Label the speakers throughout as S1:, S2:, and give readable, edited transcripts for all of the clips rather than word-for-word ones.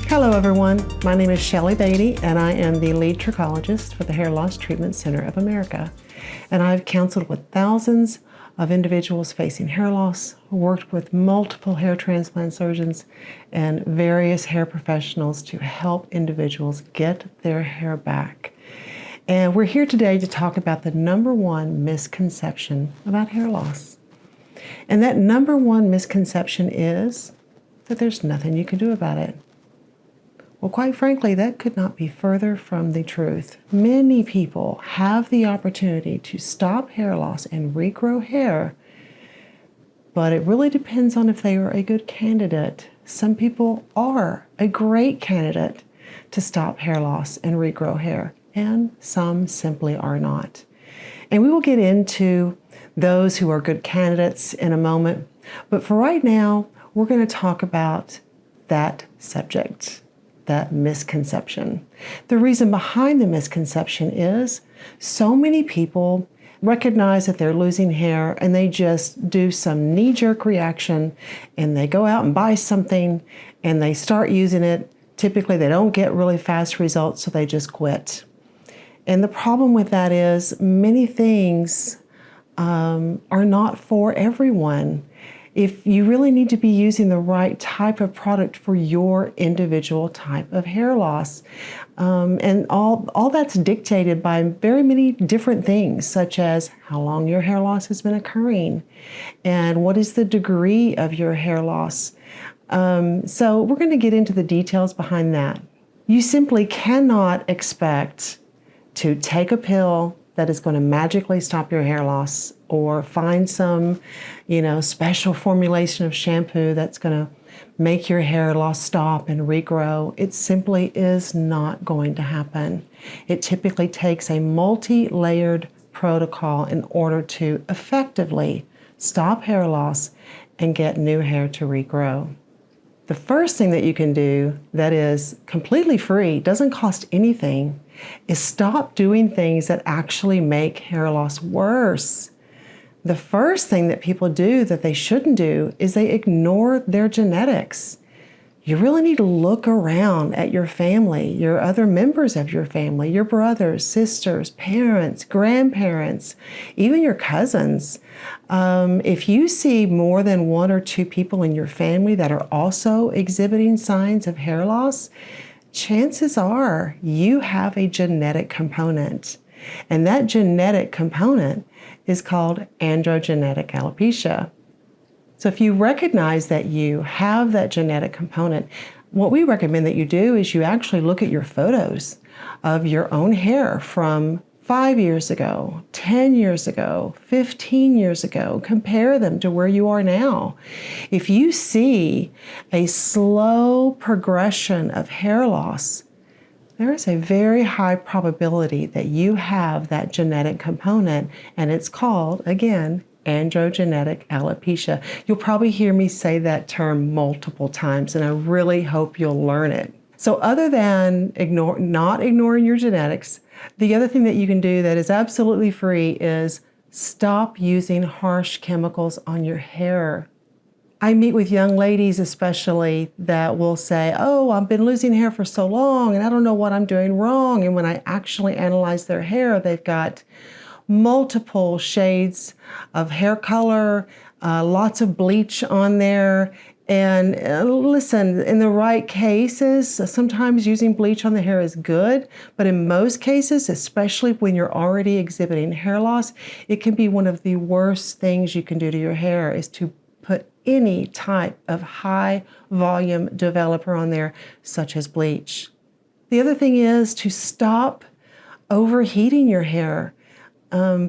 S1: Hello everyone, my name is Shelly Beatty and I am the lead trichologist for the Hair Loss Treatment Center of America. And I've counseled with thousands of individuals facing hair loss, worked with multiple hair transplant surgeons and various hair professionals to help individuals get their hair back. And we're here today to talk about the number one misconception about hair loss. And that number one misconception is that there's nothing you can do about it. Well, quite frankly, that could not be further from the truth. Many people have the opportunity to stop hair loss and regrow hair, but it really depends on if they are a good candidate. Some people are a great candidate to stop hair loss and regrow hair, and some simply are not. And we will get into those who are good candidates in a moment, but for right now, we're going to talk about that subject. That misconception. The reason behind the misconception is so many people recognize that they're losing hair and they just do some knee-jerk reaction and they go out and buy something and they start using it. Typically they don't get really fast results, so they just quit. And the problem with that is many things are not for everyone. If you really need to be using the right type of product for your individual type of hair loss. And all that's dictated by very many different things, such as how long your hair loss has been occurring and what is the degree of your hair loss. So we're going to get into the details behind that. You simply cannot expect to take a pill that is going to magically stop your hair loss or find some, special formulation of shampoo that's going to make your hair loss stop and regrow. It simply is not going to happen. It typically takes a multi-layered protocol in order to effectively stop hair loss and get new hair to regrow. The first thing that you can do that is completely free, doesn't cost anything, is stop doing things that actually make hair loss worse. The first thing that people do that they shouldn't do is they ignore their genetics. You really need to look around at your family, your other members of your family, your brothers, sisters, parents, grandparents, even your cousins. If you see more than one or two people in your family that are also exhibiting signs of hair loss, chances are you have a genetic component. And that genetic component is called androgenetic alopecia. So if you recognize that you have that genetic component, what we recommend that you do is you actually look at your photos of your own hair from 5 years ago, 10 years ago, 15 years ago, compare them to where you are now. If you see a slow progression of hair loss, there is a very high probability that you have that genetic component, and it's called, again, androgenetic alopecia. You'll probably hear me say that term multiple times, and I really hope you'll learn it. So other than not ignoring your genetics, the other thing that you can do that is absolutely free is stop using harsh chemicals on your hair. I meet with young ladies especially that will say, oh, I've been losing hair for so long and I don't know what I'm doing wrong. And when I actually analyze their hair, they've got multiple shades of hair color, lots of bleach on there. And listen, in the right cases, sometimes using bleach on the hair is good, but in most cases, especially when you're already exhibiting hair loss, it can be one of the worst things you can do to your hair is to put any type of high volume developer on there, such as bleach. The other thing is to stop overheating your hair.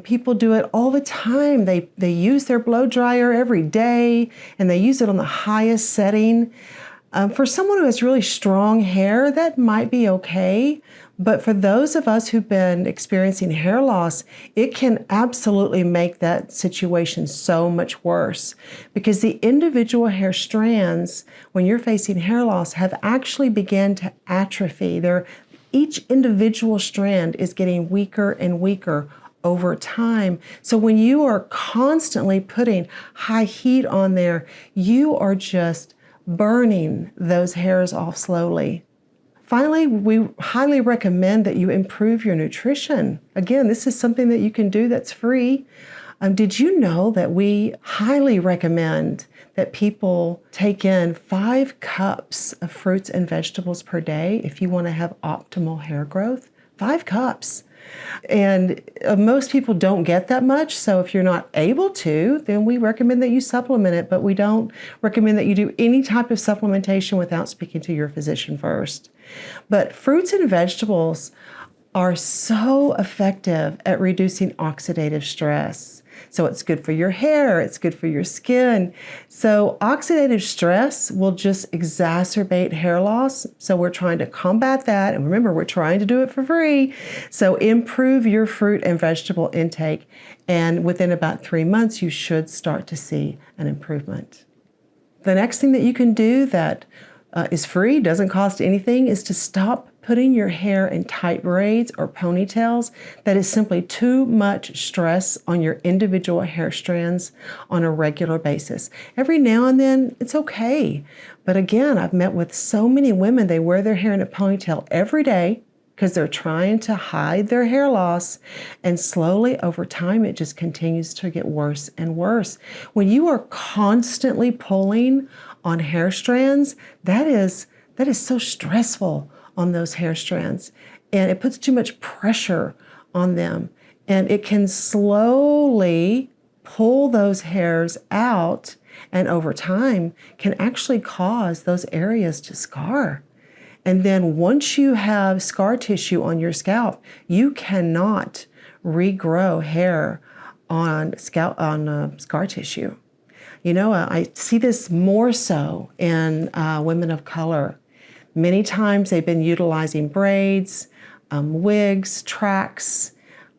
S1: People do it all the time. They use their blow dryer every day and they use it on the highest setting. For someone who has really strong hair, that might be okay. But for those of us who've been experiencing hair loss, it can absolutely make that situation so much worse because the individual hair strands, when you're facing hair loss, have actually begun to atrophy. Each individual strand is getting weaker and weaker over time. So when you are constantly putting high heat on there, you are just burning those hairs off slowly. Finally, we highly recommend that you improve your nutrition. Again, this is something that you can do that's free. Did you know that we highly recommend that people take in 5 cups of fruits and vegetables per day if you want to have optimal hair growth? 5 cups. And most people don't get that much, so if you're not able to, then we recommend that you supplement it, but we don't recommend that you do any type of supplementation without speaking to your physician first. But fruits and vegetables are so effective at reducing oxidative stress. So it's good for your hair, it's good for your skin. So oxidative stress will just exacerbate hair loss. So we're trying to combat that. And remember, we're trying to do it for free. So improve your fruit and vegetable intake. And within about 3 months, you should start to see an improvement. The next thing that you can do that is free, doesn't cost anything, is to stop putting your hair in tight braids or ponytails. That is simply too much stress on your individual hair strands on a regular basis. Every now and then, it's okay. But again, I've met with so many women, they wear their hair in a ponytail every day because they're trying to hide their hair loss. And slowly over time, it just continues to get worse and worse. When you are constantly pulling on hair strands, that is so stressful on those hair strands, and it puts too much pressure on them, and it can slowly pull those hairs out, and over time can actually cause those areas to scar. And then once you have scar tissue on your scalp, you cannot regrow hair on scar tissue. You know, I see this more so in women of color. Many times they've been utilizing braids, wigs, tracks,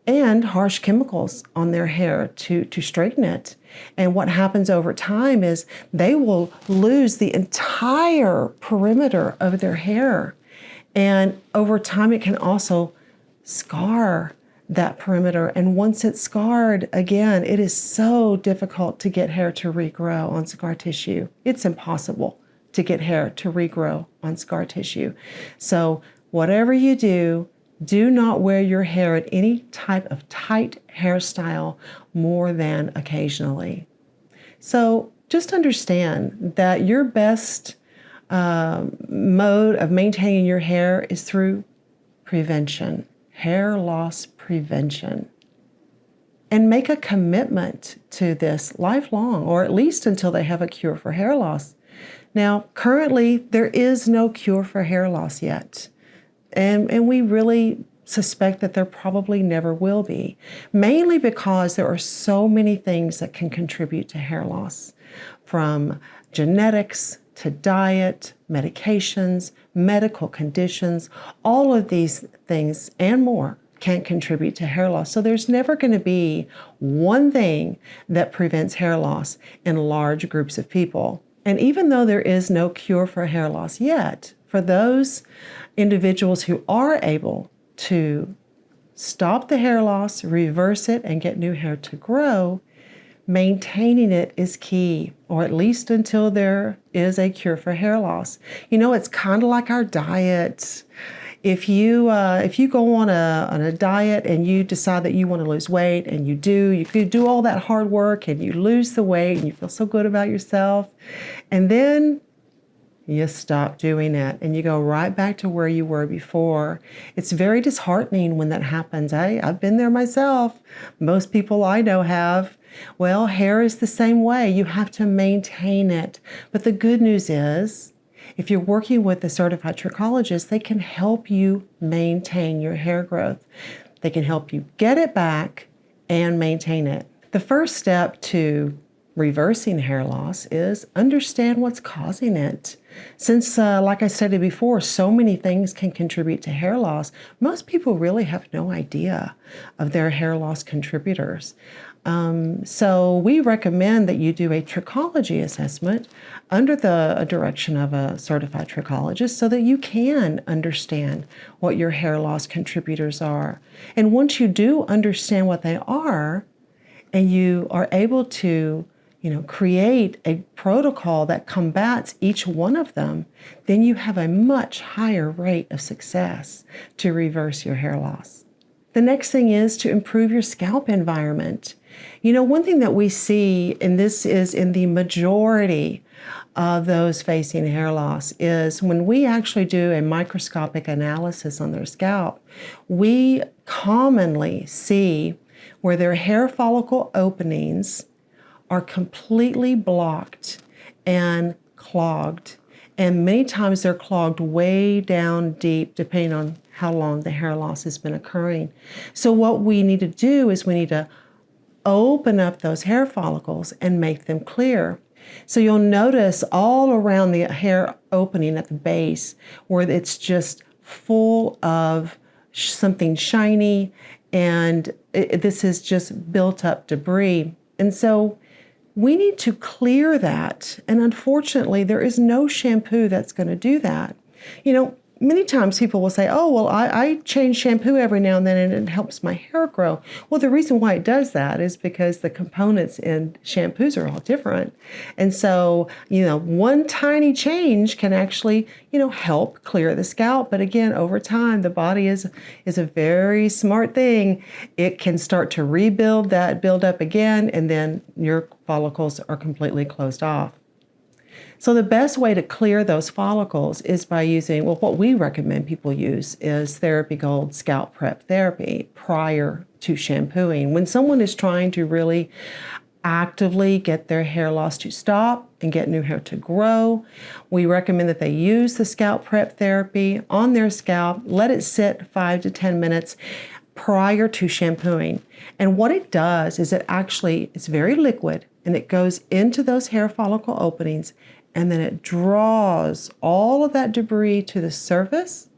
S1: and harsh chemicals on their hair to straighten it. And what happens over time is they will lose the entire perimeter of their hair. And over time, it can also scar that perimeter. And once it's scarred, again, it is so difficult to get hair to regrow on scar tissue. It's impossible to get hair to regrow on scar tissue. So whatever you do, do not wear your hair in any type of tight hairstyle more than occasionally. So just understand that your best mode of maintaining your hair is through prevention, hair loss prevention. And make a commitment to this lifelong, or at least until they have a cure for hair loss. Now, currently, there is no cure for hair loss yet. And we really suspect that there probably never will be, mainly because there are so many things that can contribute to hair loss, from genetics to diet, medications, medical conditions. All of these things and more can contribute to hair loss. So there's never going to be one thing that prevents hair loss in large groups of people. And even though there is no cure for hair loss yet, for those individuals who are able to stop the hair loss, reverse it, and get new hair to grow, maintaining it is key, or at least until there is a cure for hair loss. You know, it's kind of like our diet. If you go on a diet and you decide that you want to lose weight, and you do all that hard work and you lose the weight and you feel so good about yourself, and then you stop doing it and you go right back to where you were before. It's very disheartening when that happens. I've been there myself. Most people I know have. Well, hair is the same way. You have to maintain it. But the good news is, if you're working with a certified trichologist, they can help you maintain your hair growth. They can help you get it back and maintain it. The first step to reversing hair loss is understand what's causing it. Since, like I stated before, so many things can contribute to hair loss, most people really have no idea of their hair loss contributors. So we recommend that you do a trichology assessment under the direction of a certified trichologist so that you can understand what your hair loss contributors are. And once you do understand what they are, and you are able to create a protocol that combats each one of them, then you have a much higher rate of success to reverse your hair loss. The next thing is to improve your scalp environment. One thing that we see, and this is in the majority of those facing hair loss, is when we actually do a microscopic analysis on their scalp, we commonly see where their hair follicle openings are completely blocked and clogged. And many times they're clogged way down deep, depending on how long the hair loss has been occurring. So what we need to do is we need to open up those hair follicles and make them clear. So you'll notice all around the hair opening at the base where it's just full of something shiny, and this is just built up debris. And so we need to clear that. And unfortunately, there is no shampoo that's going to do that. Many times people will say, oh, well, I change shampoo every now and then and it helps my hair grow. Well, the reason why it does that is because the components in shampoos are all different. And so, one tiny change can actually, help clear the scalp. But again, over time, the body is a very smart thing. It can start to rebuild that buildup again, and then your follicles are completely closed off. So the best way to clear those follicles is by using, what we recommend people use is Therapy Gold Scalp Prep Therapy prior to shampooing. When someone is trying to really actively get their hair loss to stop and get new hair to grow, we recommend that they use the scalp prep therapy on their scalp, let it sit 5 to 10 minutes prior to shampooing. And what it does is it's very liquid, and it goes into those hair follicle openings, and then it draws all of that debris to the surface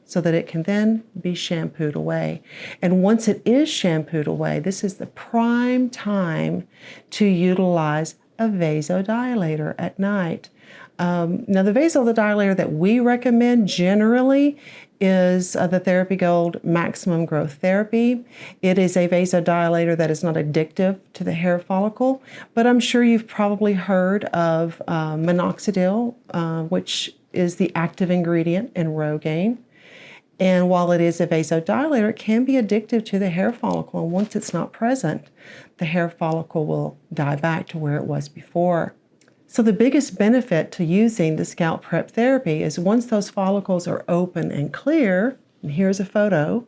S1: so that it can then be shampooed away. And once it is shampooed away, this is the prime time to utilize a vasodilator at night. Now, the vasodilator that we recommend generally is the Therapy Gold Maximum Growth Therapy. It is a vasodilator that is not addictive to the hair follicle, but I'm sure you've probably heard of minoxidil, which is the active ingredient in Rogaine. And while it is a vasodilator, it can be addictive to the hair follicle. And once it's not present, the hair follicle will die back to where it was before. So the biggest benefit to using the scalp prep therapy is once those follicles are open and clear, and here's a photo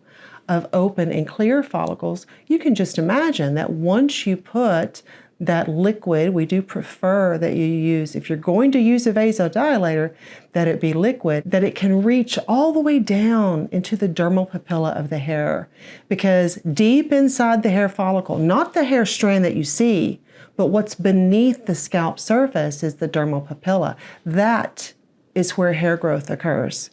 S1: of open and clear follicles, you can just imagine that once you put that liquid, we do prefer that you use, if you're going to use a vasodilator, that it be liquid, that it can reach all the way down into the dermal papilla of the hair. Because deep inside the hair follicle, not the hair strand that you see, but what's beneath the scalp surface is the dermal papilla. That is where hair growth occurs.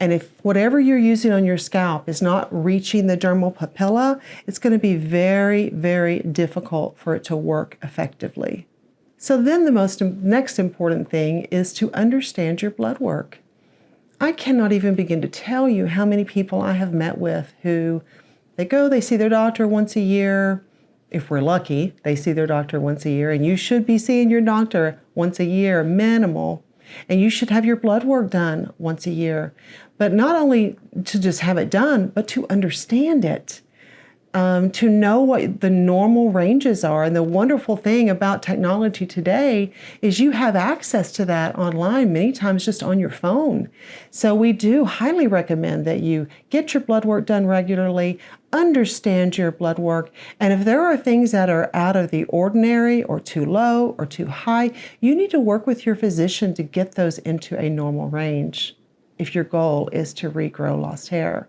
S1: And if whatever you're using on your scalp is not reaching the dermal papilla, it's going to be very, very difficult for it to work effectively. So then the next important thing is to understand your blood work. I cannot even begin to tell you how many people I have met with who they see their doctor once a year. If we're lucky, they see their doctor once a year, and you should be seeing your doctor once a year, minimal. And you should have your blood work done once a year. But not only to just have it done, but to understand it, to know what the normal ranges are. And the wonderful thing about technology today is you have access to that online, many times just on your phone. So we do highly recommend that you get your blood work done regularly, understand your blood work, and if there are things that are out of the ordinary or too low or too high, you need to work with your physician to get those into a normal range if your goal is to regrow lost hair.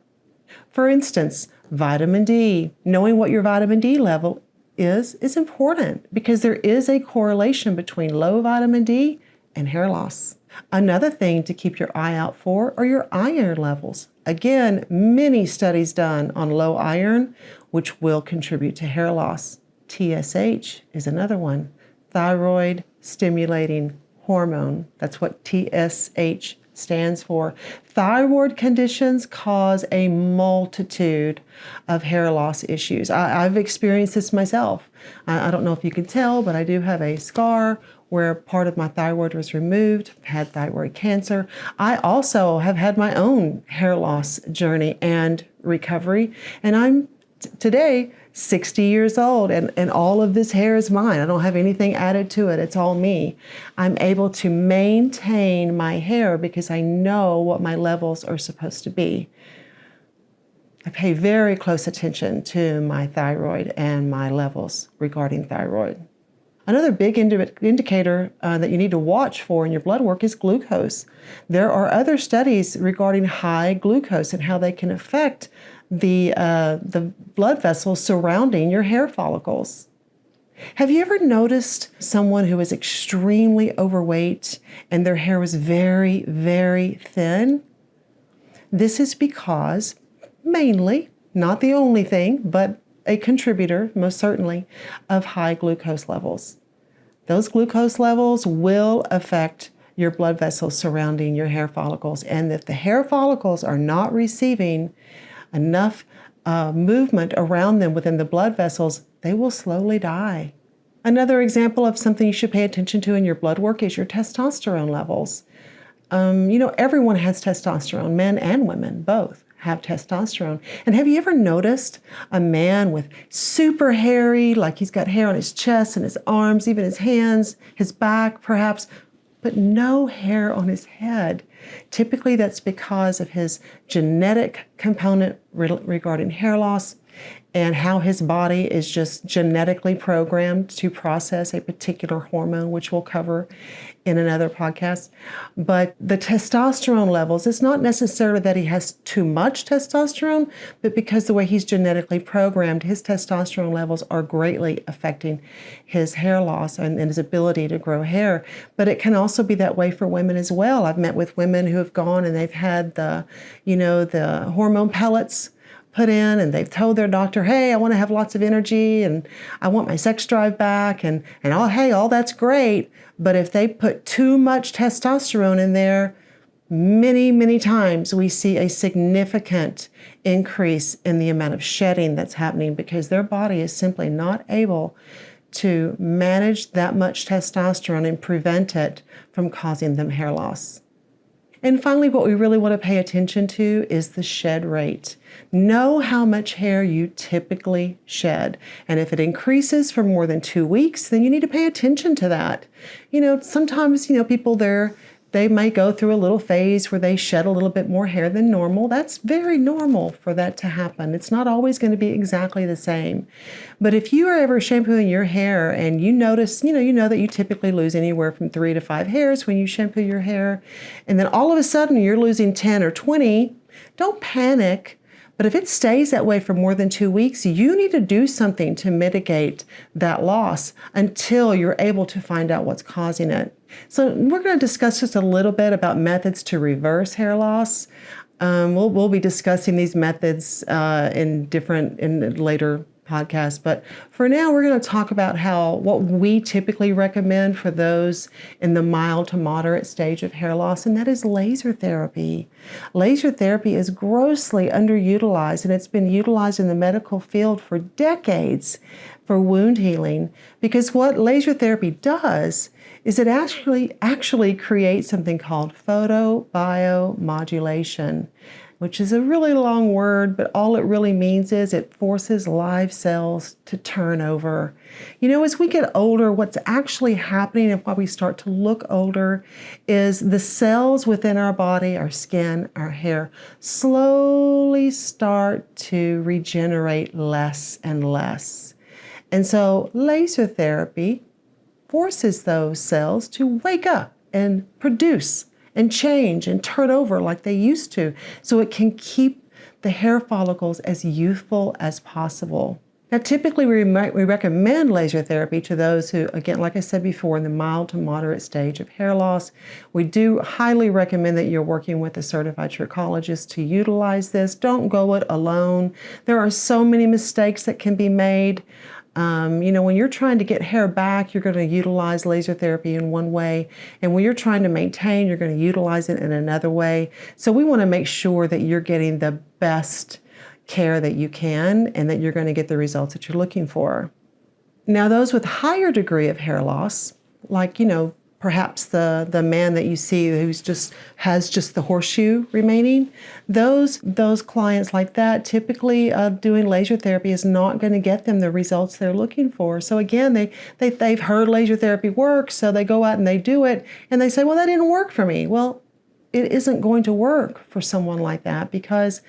S1: For instance, vitamin D. Knowing what your vitamin D level is important because there is a correlation between low vitamin D and hair loss. Another thing to keep your eye out for are your iron levels. Again, many studies done on low iron, which will contribute to hair loss. TSH is another one. Thyroid stimulating hormone. That's what TSH stands for. Thyroid conditions cause a multitude of hair loss issues. I've experienced this myself. I don't know if you can tell, but I do have a scar where part of my thyroid was removed, had thyroid cancer. I also have had my own hair loss journey and recovery, and I'm today 60 years old, and all of this hair is mine. I don't have anything added to it. It's all me. I'm able to maintain my hair because I know what my levels are supposed to be. I pay very close attention to my thyroid and my levels regarding thyroid. Another big indicator that you need to watch for in your blood work is glucose. There are other studies regarding high glucose and how they can affect the blood vessels surrounding your hair follicles. Have you ever noticed someone who is extremely overweight and their hair was very, very thin? This is because, mainly, not the only thing, but a contributor, most certainly, of high glucose levels. Those glucose levels will affect your blood vessels surrounding your hair follicles. And if the hair follicles are not receiving enough movement around them within the blood vessels, they will slowly die. Another example of something you should pay attention to in your blood work is your testosterone levels. Everyone has testosterone, men and women, both have testosterone. And have you ever noticed a man with super hairy, like he's got hair on his chest and his arms, even his hands, his back perhaps, but no hair on his head? Typically that's because of his genetic component regarding hair loss and how his body is just genetically programmed to process a particular hormone, which we'll cover in another podcast. But the testosterone levels, it's not necessarily that he has too much testosterone, but because the way he's genetically programmed, his testosterone levels are greatly affecting his hair loss and his ability to grow hair. But it can also be that way for women as well. I've met with women who have gone and they've had the hormone pellets put in, and they've told their doctor, hey, I want to have lots of energy and I want my sex drive back, and all that's great. But if they put too much testosterone in there, many, many times we see a significant increase in the amount of shedding that's happening because their body is simply not able to manage that much testosterone and prevent it from causing them hair loss. And finally, what we really want to pay attention to is the shed rate. Know how much hair you typically shed. And if it increases for more than 2 weeks, then you need to pay attention to that. Sometimes, people they may go through a little phase where they shed a little bit more hair than normal. That's very normal for that to happen. It's not always going to be exactly the same. But if you are ever shampooing your hair and you notice, you know that you typically lose anywhere from 3 to 5 hairs when you shampoo your hair, and then all of a sudden you're losing 10 or 20, don't panic. But if it stays that way for more than 2 weeks, you need to do something to mitigate that loss until you're able to find out what's causing it. So we're going to discuss just a little bit about methods to reverse hair loss. We'll be discussing these methods in later podcasts. But for now, we're going to talk about what we typically recommend for those in the mild to moderate stage of hair loss, and that is laser therapy. Laser therapy is grossly underutilized, and it's been utilized in the medical field for decades for wound healing, because what laser therapy does is it actually creates something called photobiomodulation, which is a really long word, but all it really means is it forces live cells to turn over. As we get older, what's actually happening and why we start to look older is the cells within our body, our skin, our hair, slowly start to regenerate less and less. And so laser therapy forces those cells to wake up and produce and change and turn over like they used to, so it can keep the hair follicles as youthful as possible. Now, typically we recommend laser therapy to those who, again, like I said before, in the mild to moderate stage of hair loss. We do highly recommend that you're working with a certified trichologist to utilize this. Don't go it alone. There are so many mistakes that can be made. When you're trying to get hair back, you're going to utilize laser therapy in one way. And when you're trying to maintain, you're going to utilize it in another way. So we want to make sure that you're getting the best care that you can and that you're going to get the results that you're looking for. Now, those with higher degree of hair loss, like, perhaps the man that you see who's has just the horseshoe remaining, those clients like that, typically doing laser therapy is not going to get them the results they're looking for. So again, they've heard laser therapy works, so they go out and they do it, and they say, well, that didn't work for me. Well, it isn't going to work for someone like that because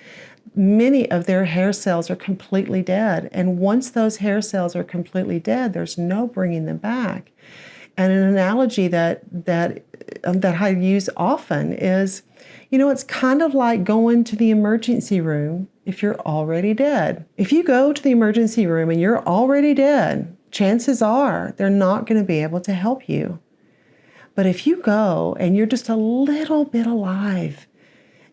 S1: many of their hair cells are completely dead. And once those hair cells are completely dead, there's no bringing them back. And an analogy that I use often is, it's kind of like going to the emergency room if you're already dead. If you go to the emergency room and you're already dead, chances are they're not going to be able to help you. But if you go and you're just a little bit alive,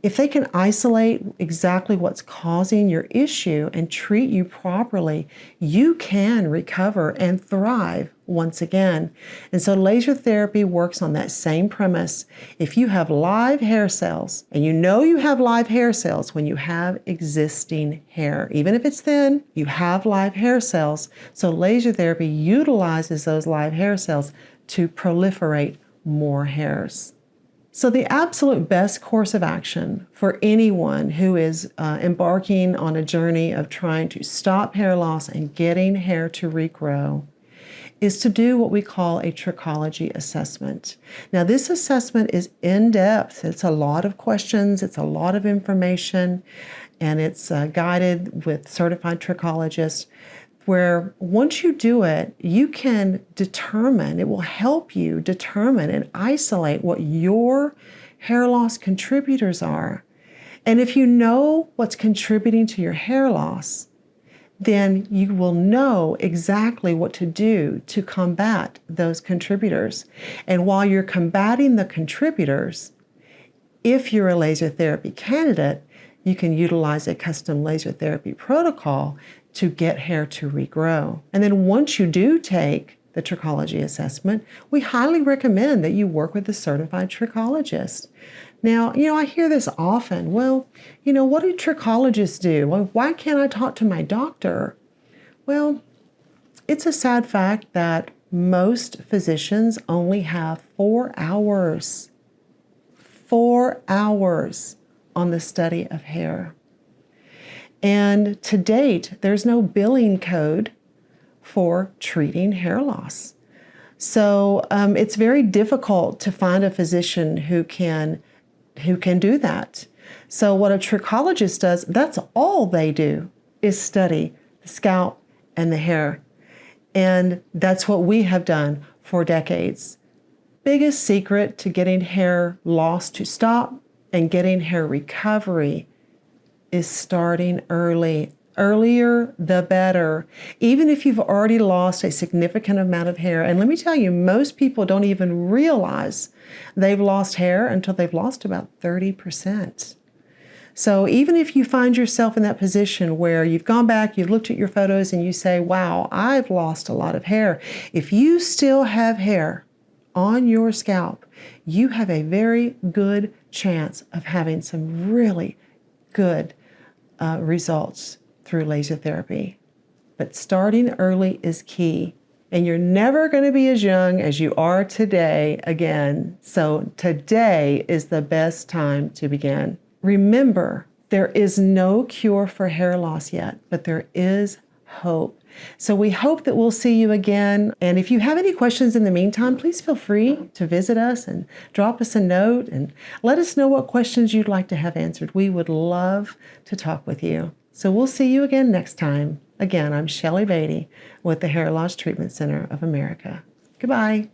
S1: if they can isolate exactly what's causing your issue and treat you properly, you can recover and thrive once again. And so laser therapy works on that same premise. If you have live hair cells, and you know you have live hair cells when you have existing hair, even if it's thin, you have live hair cells. So laser therapy utilizes those live hair cells to proliferate more hairs. So the absolute best course of action for anyone who is embarking on a journey of trying to stop hair loss and getting hair to regrow is to do what we call a trichology assessment. Now, this assessment is in-depth. It's a lot of questions, it's a lot of information, and it's guided with certified trichologists, where once you do it, you can determine, it will help you determine and isolate what your hair loss contributors are. And if you know what's contributing to your hair loss, then you will know exactly what to do to combat those contributors. And while you're combating the contributors, if you're a laser therapy candidate, you can utilize a custom laser therapy protocol to get hair to regrow. And then once you do take the trichology assessment, we highly recommend that you work with a certified trichologist. Now, I hear this often. Well, what do trichologists do? Well, why can't I talk to my doctor? Well, it's a sad fact that most physicians only have 4 hours. 4 hours on the study of hair. And to date, there's no billing code for treating hair loss. So it's very difficult to find a physician who can do that. So what a trichologist does, that's all they do, is study the scalp and the hair. And that's what we have done for decades. Biggest secret to getting hair loss to stop and getting hair recovery is starting early. Earlier, the better. Even if you've already lost a significant amount of hair. And let me tell you, most people don't even realize they've lost hair until they've lost about 30%. So even if you find yourself in that position where you've gone back, you've looked at your photos and you say, wow, I've lost a lot of hair. If you still have hair on your scalp, you have a very good chance of having some really good results through laser therapy. But starting early is key. And you're never going to be as young as you are today again. So today is the best time to begin. Remember, there is no cure for hair loss yet, but there is hope. So we hope that we'll see you again. And if you have any questions in the meantime, please feel free to visit us and drop us a note and let us know what questions you'd like to have answered. We would love to talk with you. So we'll see you again next time. Again, I'm Shelly Beatty with the Hair Loss Treatment Center of America. Goodbye.